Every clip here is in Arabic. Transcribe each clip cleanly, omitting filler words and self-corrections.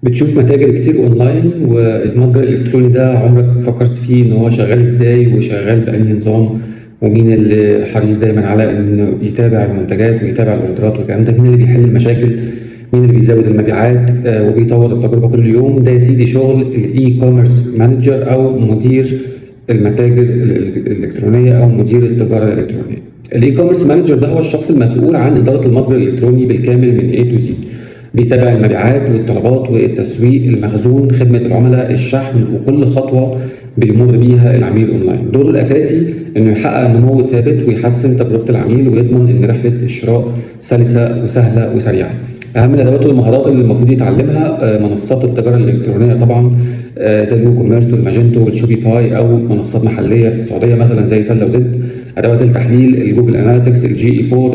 بتشوف متاجر كتير اونلاين، والمتجر الالكتروني ده عمرك فكرت فيه ان هو شغال ازاي وشغال بأنهي نظام؟ ومين اللي حريص دايما على انه يتابع المنتجات ويتابع الاوردرات والكلام ده؟ مين اللي بيحل المشاكل؟ مين اللي بيزود المبيعات وبيطور التجربه كل يوم؟ ده يا سيدي شغل الاي كوميرس مانجر او مدير المتاجر الالكترونيه او مدير التجاره الالكترونيه. الاي كوميرس مانجر ده هو الشخص المسؤول عن اداره المتجر الالكتروني بالكامل من A to Z. بيتابع المبيعات والطلبات والتسويق، المخزون، خدمة العملاء، الشحن، وكل خطوة بيمر بيها العميل اونلاين. دوره الاساسي انه يحقق نمو ثابت ويحسن تجربة العميل ويضمن ان رحلة الشراء سلسة وسهلة وسريعة. اهم الادوات والمهارات اللي المفروض يتعلمها منصات التجارة الالكترونية طبعا، زي اليو كوميرس والماجنتو والشوبيفاي، او منصات محلية في السعودية مثلا زي سلة وزد. ادوات التحليل، الجوجل اناليتكس، الجي اي 4،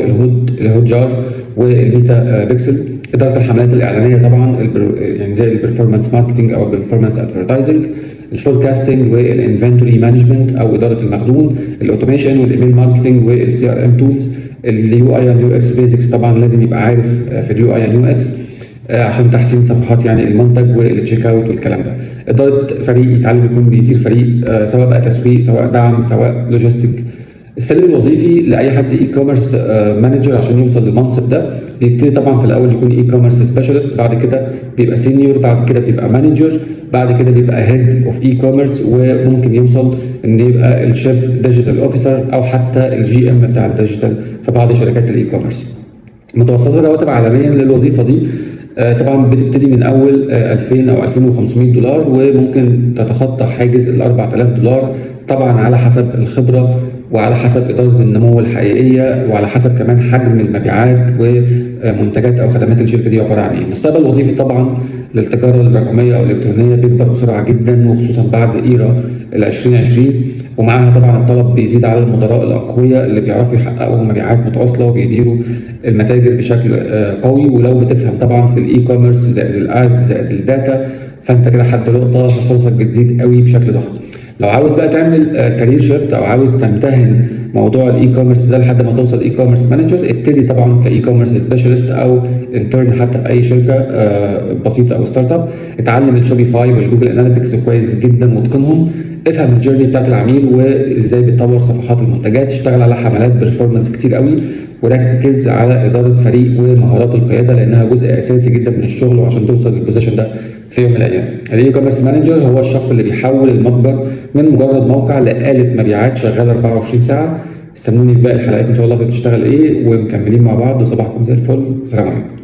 الهوت جار، والميتا بيكسل. اداره الحملات الاعلانيه طبعا، يعني زي البرفورمانس ماركتنج او البرفورمانس ادفرتايزنج، الفوركاستنج والانفنتوري مانجمنت او اداره المخزون، الاوتوميشن والايميل ماركتنج والسي ار ام تولز، اليو اي ان يو اكس بيزكس طبعا لازم يبقى عارف في اليو اي ان يو اكس عشان تحسين صفحات يعني المنتج والتشيك اوت والكلام ده. اداره فريق، يتعلم يكون بيدير فريق سواء بقى تسويق سواء دعم سواء لوجيستيك. السلم الوظيفي لاي حد اي كوميرس مانجر عشان يوصل للمنصب ده بيبتدي طبعا في الاول يكون اي كوميرس سبيشالست، بعد كده بيبقى سينيور، بعد كده بيبقى مانجر، بعد كده بيبقى هيد اوف اي كوميرس، وممكن يوصل ان يبقى الشيف ديجيتال اوفيسر او حتى الجي ام بتاع الديجيتال في بعض شركات الاي كوميرس. متوسطات الرواتب عالميا للوظيفه دي طبعا بتبتدي من اول 2000 او 2500 دولار، وممكن تتخطى حاجز ال 4000 دولار طبعا على حسب الخبره وعلى حسب اداره النمو الحقيقيه وعلى حسب كمان حجم المبيعات ومنتجات او خدمات الشركه دي عباره عن ايه. المستقبل الوظيفي طبعا للتجاره الرقميه او الالكترونيه بيكبر بسرعه جدا، وخصوصا بعد ايرا ال 2020، ومعاها طبعا الطلب بيزيد على المدراء الاقوياء اللي بيعرفوا يحققوا مبيعات متواصله وبيديروا المتاجر بشكل قوي. ولو بتفهم طبعا في الاي كوميرس زائد الادز زائد الداتا، فانت كده حد لقطه، ففرصك بتزيد قوي بشكل ضخم. لو عاوز بقى تعمل كارير شيفت او عاوز تمتهن موضوع الاي كوميرس ده لحد ما توصل اي كوميرس مانجر، ابتدي طبعا كاي كوميرس سبيشالست او انترن حتى في اي شركه بسيطه او ستارت اب. اتعلم الشوبيفاي والجوجل اناليتكس كويس جدا واتقنهم. افهم الجيرني بتاعت العميل وازاي بتطور صفحات المنتجات. اشتغل على حملات برفورمانس كتير قوي، وركز على اداره فريق ومهارات القياده لانها جزء اساسي جدا من الشغل، وعشان توصل للبوزيشن ده في يوم من الايام. الاي كوميرس مانجر هو الشخص اللي بيحول المتجر من مجرد موقع لآلة مبيعات شغاله 24 ساعه. استنوني في باقي الحلقات ان شاء الله في بتشتغل ايه، ومكملين مع بعض. وصباحكم زي الفل. السلام عليكم.